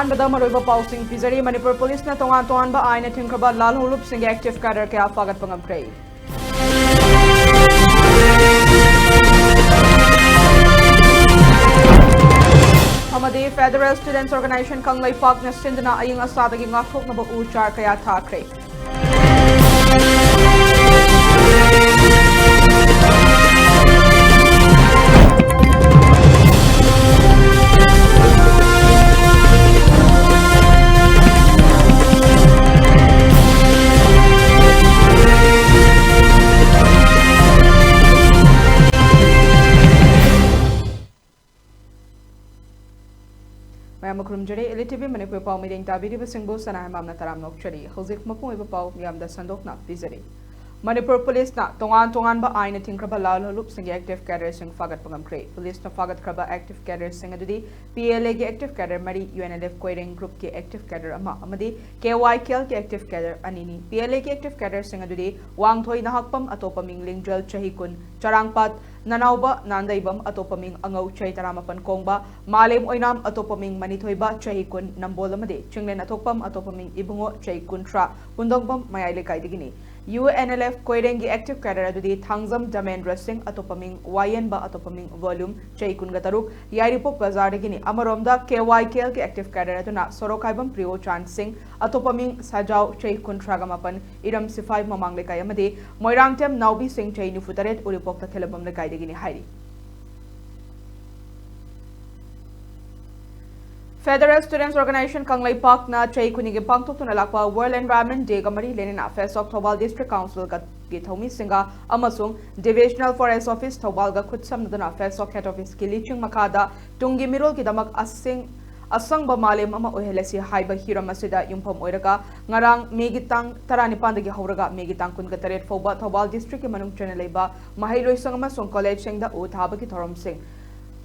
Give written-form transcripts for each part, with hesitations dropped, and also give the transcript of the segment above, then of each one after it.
अहानबदा मरोइबा पाउसिंग पिजरी Manipur police ना तोंगान तोंगानबा आइन थिंखरबा लाल हुलुप Singh active cadre क्या फागत पंगमख्रे हमदे फेडरल स्टूडेंट्स ऑर्गेनाइजेशन कंगलाई पाक ना सिंधना अयिंग असादगी ngathoknaba uchar kaya thakre Makrumjari ELITETV Manipur pau meeting tabiri basingbo sanah mamna taram nokchari hojik mapung iba pau yamda sandok na bizari Manipur police na tongan ba aina thinkraba lal holup sing active cadre sing fagat pangamkre police na fagat kraba active cadre sing adudi PLA ge active cadre mari UNLF querying group ke active cadre amadi KYKL ke active cadre anini PLA ke active cadre sing adudi wangthoi nahakpam atopa mingling jal chahikun charangpat Nanauba Nandaibam atopaming angau chay taramapan kongba malem oinam atopaming manithoiba chahikun nambolamade chinglen atopam atopaming ibungo chay kuntra pundogbam mayai digini UNLF querying active cadre adudi thangjam damendra singh atopaming YN ba atopaming volume chay kun gataruk yairipok bazar digini amaromda KYKL ke active cadre aduna sorokaibam priyo chan singh atopaming sajau chay kuntra gamapan iram sifai mamang lekai amade moirangtem naubi singh chay nufutaret uripok ta thelabam lekai digini hairi Federal Students Organization Kanglai Park na chay kunigi pangtok tuna lakpa World Environment Day gamari lenina Fes of Thobal District Council ga githomi singa amasung Divisional Forest Office Thobal ga khutsam naduna Fes of Head Office kiliching makada tungi mirol kidamak asang ba malem ama ohelasi haiba hiram asida yumpham oiraga ngarang megitang taranipan dagi hauraga megitang kun ga taret foba Thobal District ke manung chana leiba mahailoi sang amasung college sing da u thaba ki thorom sing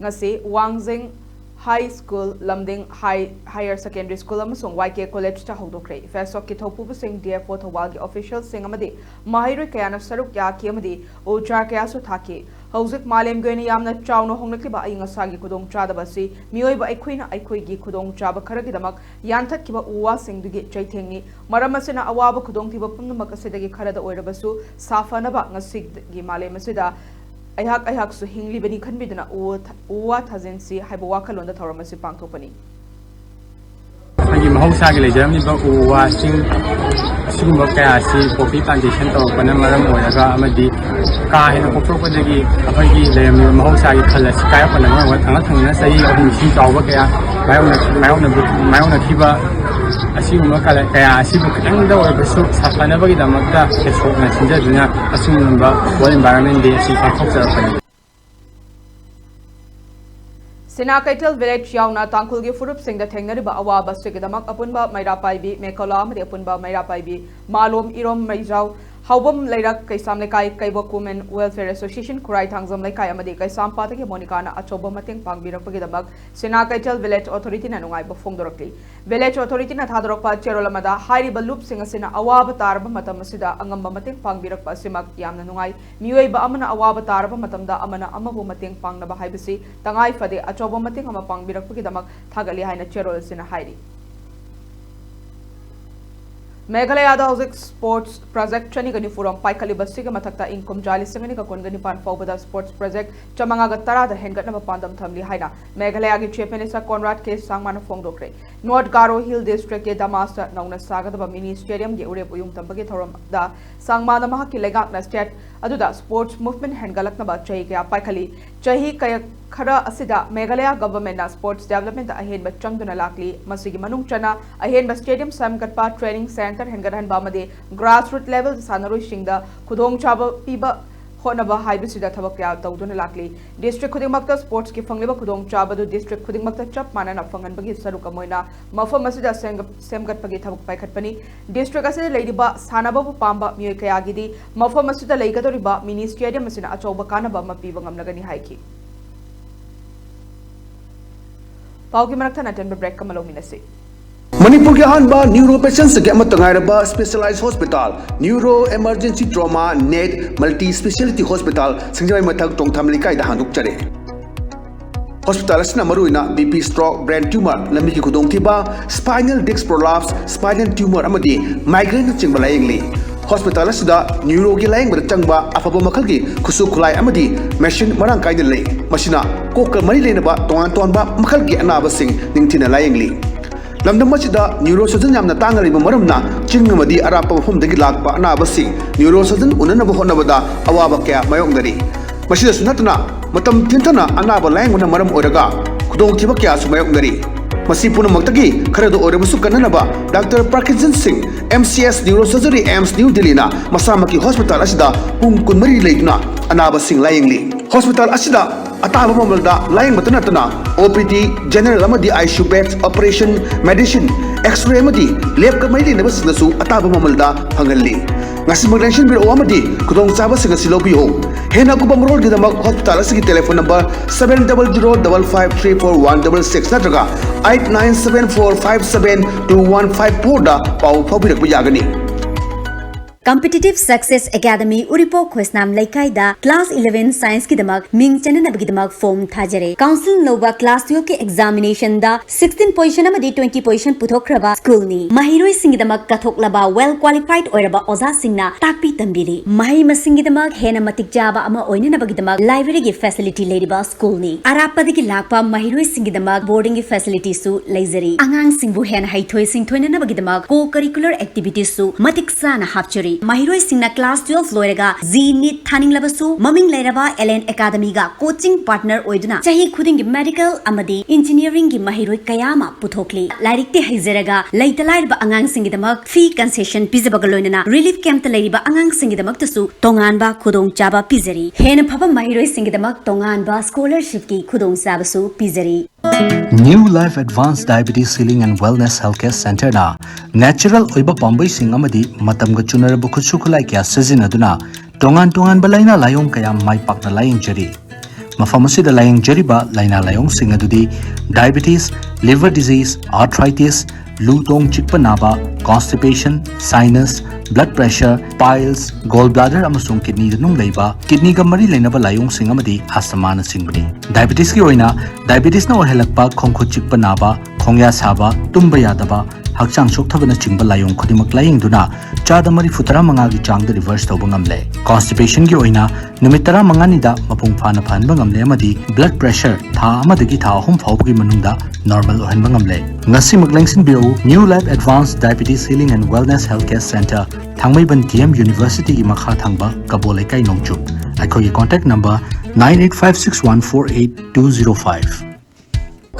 ngasi Wangjing High School, Lamding Higher Secondary School amasung YK College ta hodokre Fesok ki thopu sing DFO Thobal gi official sing amadi mahiroi kayana saruk ya ki amadi ochar kaya su thake hauzik malem goini yamna chawno hongnakli ba ayinga sagi kudong chada basi mioi ba aikhoina aikoi gi kudong chaba kharagi damak yanthat ki ba uwa sing dugi chaithengni maram asina awaba kudong thiba pumnamak asidagi kharada oirabasu safana ba ngasig gi malem asida ayhak su hingli bani khanbidana uwa thajensi haiba wakalonda thoramasi pangthopani Agi mahausa gi lejarami ba uwa sing sugumba kaya si coffee plantation to pana maram oyaga amadi ka hena popropadagi aphagi lerami mahausa gi khalasi kaya pana ma thanga thangna sai ahum sing tawba kaya mayona thiba asigumba kala kaya asibu khang da oibasu safana bagi damakta kesokna sinjaduna asumba World Environment Day si pangthokjarapani Sina Kaitel Village yauna tangkulgi furup sing da thengnariba awaba sigidamak apunba mairapaibi mekola amadi apunba mairapaibi malom irom maijau haubam leirak kaisam lekai kaibok women welfare association kurai thangjam lekai amadi kaisam patagi monikana achoba mateng pangbirakpagidamak Sina Kaitel Village Authority na nungai ba phongdorokli Village Authority na thadorokpa cherolamada hairiba loop sing asina awaba tarba matam asida angamba mateng pangbirakpa simak yamna nungai mioi ba amana awaba tarba matamda amana amabu mateng pangnaba haibasi tangai fade achoba mateng ama pangbirakpagidamak thagali haina cherol sina hairi Meghalaya Housing Sports Project Chani Gani Forum Paikali Basiga Matakta Income Jali Singani Kongani Pan Fobada Sports Project Chamanga Gatara the Hengat Pandam Thamli Haina Meghalaya Gi Chiefenisa Conrad K Sangman Fongdokre North Garo Hill District Ke Damasta Nauna Saga the Mini Stadium Ge Urep Uyum Tambagi Thorum da Sangmana Mahaki Legak na State Aduda Sports Movement Hengalak Naba Chahi Ke Paikali Chahi Kaya Khara Asida Meghalaya Government na Sports Development Ahen ba Changduna Lakli Masigi Manung Chana Ahen ba Stadium Samgatpa Training Center Hengaran Bamade grassroots level Sanaroi Shingda Kudong Chaba Piba Honaba Hybrid Thabak Tawduna Lakli District Kudingmakta Sports Ki Fangliba Kudong Chaba District Kudingmakta Chap Mana Fangan Bagi Saruka Moina Mafa Masida Semgat Pagi Thabak Paikatpani District Asida Ladyba Sanaba Pamba Muyakayagidi Mafa Masida Lagatoriba Mini Stadium Masina Achoba Kanaba Mapivangam Nagani Haiki Pauki Marakta Natan Break Kamalomina Manipur के अहानबा neuro patients के अमतंगायरबा specialised hospital neuro emergency trauma नेट multi speciality hospital सिंगजय मथक टोंगथाम लिकाई दा हांदुक चरे Hospital asina maruina BP stroke, brain tumor, lambi ki khudongthiba, spinal disc prolapse, spinal tumor amadi migraine chingba layengli. Hospital asida neuro gi layeng bada changba afaba makal gi khusu khulai amadi machine marang kaina lay. Machina kokal mari lenaba tongan tonba makal gi anaba sing ningthina layengli. Lamdam masida neurosurgeon yamna tangariba maramna chingamadi arapa mafumdagi lakpa anaba sing neurosurgeon unanaba honabada awaba kya mayongdari. Masida sunatna matam tintana anaba layengna maram oraga khudongthiba kya sumayongdari. Masi punamakdagi kharado orabasu kananaba Dr. Parkinson Singh MCS Neurosurgery AIMS New Delhi na masamaki hospital asida pung kunmari leiduna anaba sing layengli. Hospital asida ataba mamalda layeng matana OPD general amadi ICU beds operation medicine x-ray amadi lab ka maili na basinasu ataba mamalda hangalli. Ngasi maglanshin biro amadi kudong saba singa silobiho. Hena ko bamrol gidamak hospital asigi telephone number 700553416 natraga 8974572154 da pau phabirak bujagani. Competitive Success Academy Uripo Khosnam Laikai Class 11 Science ki damak Ming Chanana bagi damak form thajare. Council Nova Class 12 ke examination da 16 position amadi 20 position puthokraba school ni. Mahiroi singi damak kathoklaba well qualified oiraba oza singna takpi tambiri. Mahi masingi damak hena matik jaba ama oinana bagi damak library ki facility leriba school ni. Arapadi ki lakpa mahiroi singi damak boarding ki facility su laizari. Angang singbu hena haithoi sing thoina bagi damak co-curricular activities su matik sana hapchari. Mahiroi singna class 12 loiraga Z-NEET thaning labasu maming lairaba LN Academy ga coaching partner oiduna chahi khuding medical amadi engineering gi mahiroi kayama puthokli lairikte haizeraga laitalairba angang singi damak fee concession pizabaga loinana relief camp ta lairiba angang singi damak tasu tonganba khudong chaba pizari hena phaba mahiroi singi damak tonganba scholarship ki khudong sabasu pizari. New Life Advanced Diabetes Healing and Wellness Healthcare Center na natural oiba pambai sing amadi matamga chunaraba khutsu khulai kya sizinaduna tongan balaina layong kaya mai pakna laying jari mafam asida laying jariba laina layong sing adudi diabetes, liver disease, arthritis, lutong chikpa naba, constipation, sinus, blood pressure, piles, gallbladder amasung kidney danung leiba kidney ga mari leinaba layong sing amadi asthma na singbani. Diabetes ki oina diabetes na orhelakpa khongkhut chikpa naba, khongya saba, tumba yadaba hakchang sokthabana chingba layong khodimak laying duna chada mari futara manga gi changda reverse tawba ngamle. Constipation gi oina numitara manga ni da mapung phana phanba ngamle amadi blood pressure tha amadagi tha ahum phawgi manungda normal ohanba ngamle. Ngasi maglengsin biu New Life Advanced Diabetes Healing and Wellness Healthcare Center Thangmaiban DM University gi makha thangba kabole kai nongchup. Aikhogi contact number 9856148205.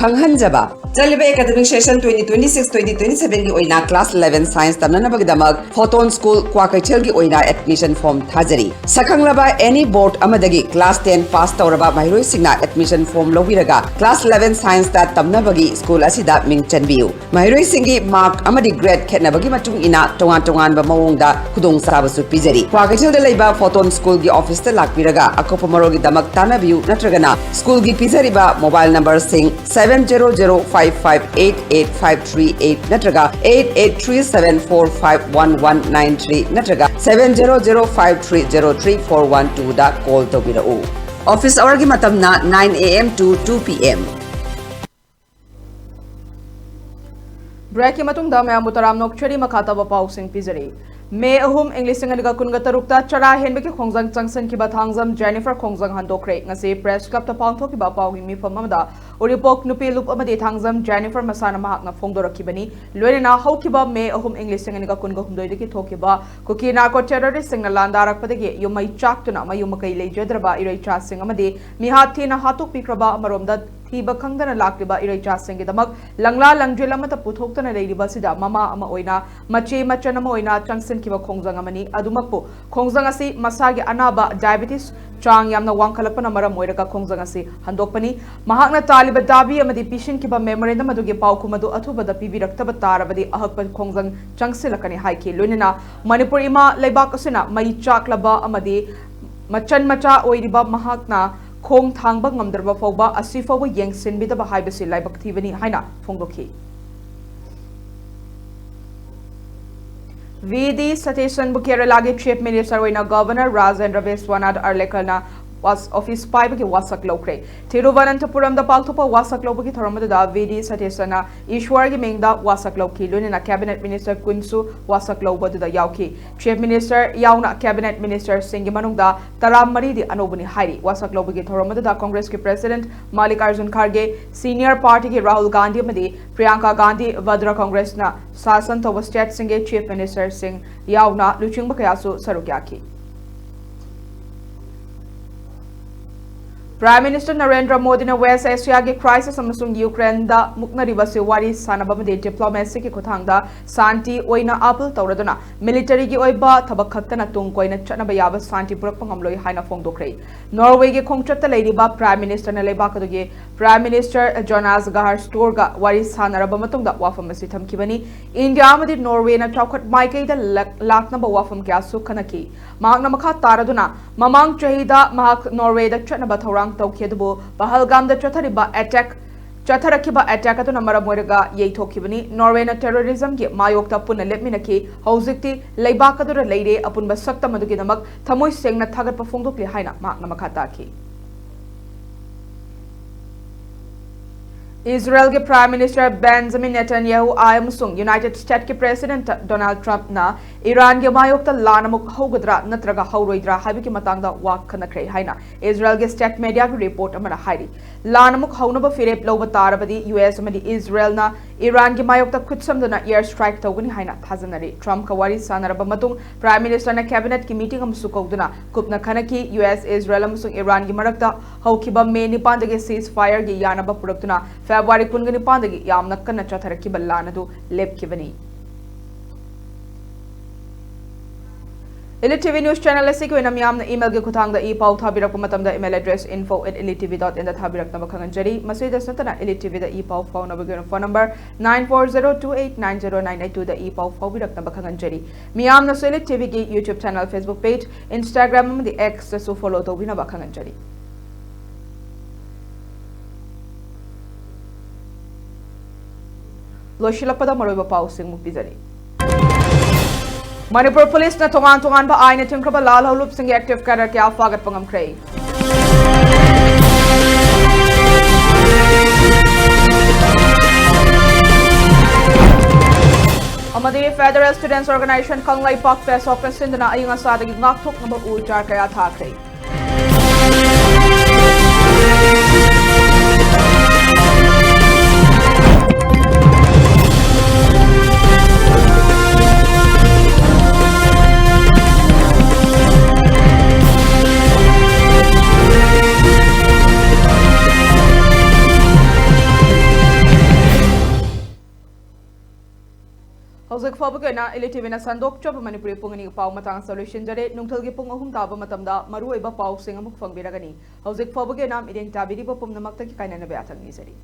Khanghanjaba Chaliba academic session 2026-2027 gi oina class 11 science tamnana bagdamak Photon School Kwakaichel gi oina admission form thajari. Sakhanglaba any board amadagi class 10 pass tawraba mairoi singna admission form lowiraga class 11 science da tamna bagi school asida ming chanbiu. Mairoi singi mark amadi grade khetna bagi matung ina tongan ba mawongda khudong sabasu pijari. Kwakaichel da leiba Photon School gi office ta lakpiraga akopa marogi damak tanabiu natragana school gi pijariba mobile number sing 700558858 natraga 8837451193 natraga 700530341 da call tobirau. Office hour gi matamna 9 AM to 2 PM. Break ki matungda mayam utaram nokchari makhataba pausing pizari. May ahum English and Kungatarukta Chara Henbeki Kongzang Changsan Kiba Thangzam Jennifer Kongzang Handokre Ngasi Press Club Tapangto Kiba Pawing Mi Famada Uripok Nupi Lup Amadi Thangzam Jennifer Masana Mahakna Fongdora Kibani Luena Hokiba May ahum English and Kunga Humdoiki Tokiba Kuki Narco terrorist sing Landarak Padagi you may chak to Nama Yumakai Jedraba Ire Chasing Amadi Mihatina Hatuk Pikraba Maromda Tiba Kangdana Lakiba Ire Chasing Damak Langla Langjilamata Putoktana Lady Basida Mama Ama Oina Machi Machanama Oina Changsan Kiba Kongzang Amani Adumapo Kongzang Asi Masagi Anaba Diabetes Chang Yamna Wankalapana Mara Moiraka Kongzang Asi Handokpani Mahakna Taliba Dabi Amadi Pishin Kiba Memorandum Madugi Paukumadu Atuba the Pibi Raktabatara Ahakpan Kongzang Changsilakani Haiki Lunina Manipur Ima Lebakasina Mai Chaklaba Amadi Machan Macha Oiriba Mahakna Kong Thangba Ngamdarba Foba Asifawa Yang Sinbida Bahibasi Laibaktivani Haina Fongoki VD Satisan Bukera Lagi Chief Minister Wina Governor Rajendra Viswanathan Arlekalna office पाइबगी वासक लौख्रे थिरुवनंतपुरम दा पालथोपा वासक लौबगी थोरमदा V सतेशना ईश्वर की मेंगदा वासक लौखी लोनिना कैबिनेट मिनिस्टर कुंसु वासक लौबदुदा यावखी चीफ मिनिस्टर यावना कैबिनेट मिनिस्टर सिंह मनुंगदा तरामरी दी अनोबनी हाइरी वासक लौबगी थोरमदा कांग्रेस के प्रेसिडेंट मल्लिकार्जुन खड़गे सीनियर पार्टी के राहुल गांधी मदी प्रियंका गांधी वद्रा कांग्रेस ना शासन तौब स्टेट सिंह चीफ मिनिस्टर सिंह यावना लुचिंग कयासु सरुक याखी प्राइम मिनिस्टर नरेंद्र मोदी ने वेस्ट एशिया के क्राइसिस अमसुंग यूक्रेन दा मुक्नरिबसे वारी सानबमदे डिप्लोमेसी के खुथांगदा शांति ओइना अपील तौरदुना मिलिटरी की ओइबा थबक खक्तना तुंग कोइना चनबा याबा शांति पुरक पंगमलोय हाइना फोंदोख्रे नॉर्वे के खोंगचत्ता लेरिबा प्राइम मिनिस्टर ने लेबाकदुगे प्राइम मिनिस्टर जोनास गाहर स्टोर गा वारी सानरबा मतुंगदा वाफम मसी थमखिबनी इंडिया मदि नॉर्वे ना चौखट माइकैदा लाकनबा वाफम क्या सुखनकी मागना मखा तारदुना ममांग चहिदा महाक नॉर्वे दा चनबा थौरांग तौखियदबो पहलगाम दा चथरिबा अटैक चथरखिबा अटैक अतुना मरम ओइरगा येथोखिबनी नॉर्वेना टेररिज्म की मायोक्ता पुन लेपमिनकी हौजिक्ति लेबाक अदुरा लेरे अपुनबा सक्तम अदुगिदमक थमोय सेंगना थागतपा फोंदोक्ले हाइना मागना मखा ताखि इजराइल के प्राइम मिनिस्टर बेंजामिन नेतन्याहू आमसुंग यूनाइटेड स्टेट के प्रेसिडेंट डोनाल्ड ट्रंप ना ईरान के मायोक्ता लानमुक हौगद्रा नत्रगा हौरोइद्रा हाइबकी मतंगदा वाक खनख्रे हाइना इजराइल के स्टेट मीडिया की रिपोर्ट अमरा हाइरी लानमुक हौनबा फिरेप लौबा तारबदी यूएस अमदी इजराइल ना ईरान के मायोक्ता खुदसमदना एयर स्ट्राइक तौगनी हाइना थाजनरी ट्रंप का वारी सानरबा मतुंग प्राइम मिनिस्टर ना कैबिनेट की मीटिंग अमसु कौदुना कुपना खनकी यूएस इजराइल अमसुंग ईरान की मरक्ता हौखिबा मे निपांदगे सीज फायर की यानबा पुरक्तुना फेब्रुआरी कुनग निपांदगी यामना कन्ना चथरखिबा लानदु लेपखिबनी ELITETV न्यूज चैनल से कोई नमियाम ईमेल के खुथांग दा ई पाउ थाबिरक मतम ईमेल एड्रेस info@elitv.in थाबिरक नब खंगनजरी मसुई दसनतना ELITETV दा ई पाउ फोन नंबर फोन नंबर 9402890982 दा ई पाउ फाबिरक नब खंगनजरी मियाम न ELITETV की YouTube channel Facebook page Instagram में X सु फॉलो तो भी नब खंगनजरी लोशिलपदा मरोइबा पाउ सिंग मुक्तिजरी मणिपुर पुलिस ने तोगान तोगान आईने थिंख्रबा लाल हौलुप सिंह एक्टिव कैडर के आफागत पंगमख्रे अमदी फेडरल स्टूडेंट्स ऑर्गेनाइजेशन कंगलाई पाक फेस ऑफिस सिंधना अयंग असादगी ngakthoknaba उचार कया थाख्रे हौजिक फाबगना ELITETV ना संदोकचब मणिपुरी पुंगनी पाउ मतंग सॉल्यूशन जरे नुंगथल के पुंग अहुम ताब मतमदा मरुइबा पाउ सिंग अमुक फंगबिरगनी हौजिक फाबगे नाम इदें ताबिरिबा पुमनमक्ता की काइनना बेआथंग निजरी